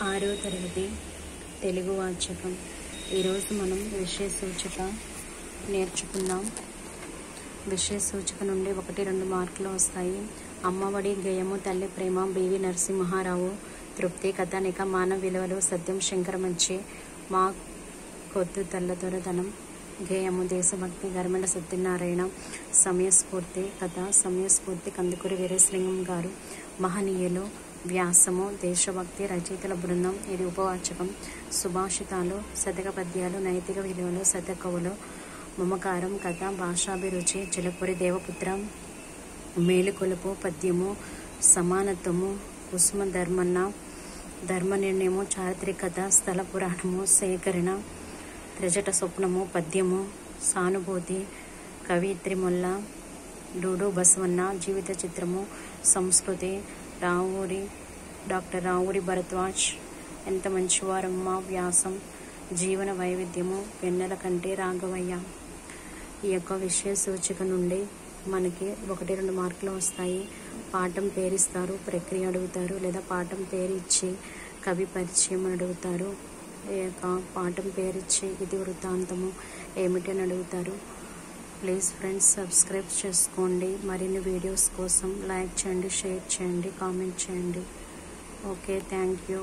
ఆరో తరగతి తెలుగు వాచకం. ఈరోజు మనం విషయ సూచిక నేర్చుకుందాం. విషయ సూచిక నుండి 1-2 మార్కులు వస్తాయి. అమ్మఒడి గేయము, తల్లి ప్రేమ, బివి నరసింహారావు, తృప్తి, కథానిక, మానవ విలువలు, సత్యం శంకరమంచి, మా కొద్దు తెల్లదొరదనం, గేయము, దేశభక్తి, గరిమెళ్ళ సత్యనారాయణ, సమయస్ఫూర్తి, కథ, సమయస్ఫూర్తి కందుకూరి వీరేశలింగం గారు, మహనీయులు, వ్యాసము, దేశభక్తి, రచయితల బృందం. ఇది ఉపవాచకం. సుభాషితాలు, శతక పద్యాలు, నైతిక విలువలు, శతకవులు, మమకారం, కథ, భాషాభిరుచి, జలపురి దేవపుత్ర, మేలుకొలుపు, పద్యము, సమానత్వము, కుసుమ ధర్మన్న, ధర్మ నిర్ణయము, చారిత్రికత, స్థల పురాణము, సేకరణ, త్రిజట స్వప్నము, పద్యము, సానుభూతి, కవిత్రి మొల్ల, డూడు బసవన్న, జీవిత చిత్రము, సంస్కృతి, డాక్టర్ రావూరి భరద్వాజ్, ఎంత మంచివారమ్మ, వ్యాసం, జీవన వైవిధ్యము, వెన్నెల కంటి రాఘవయ్య. ఈ యొక్క విషయ సూచిక నుండి మనకి 1-2 మార్కులు వస్తాయి. పాఠం పేరిస్తారు, ప్రక్రియ అడుగుతారు, లేదా పాఠం పేరు ఇచ్చి కవి పరిచయం అడుగుతారు. ఈ యొక్క పాఠం పేరిచ్చి ఇది వృత్తాంతము ఏమిటి అని అడుగుతారు. ప్లీజ్ ఫ్రెండ్స్, సబ్స్క్రైబ్ చేసుకోండి. మరిన్ని వీడియోస్ కోసం లైక్ చేయండి, షేర్ చేయండి, కామెంట్ చేయండి. Okay, thank you.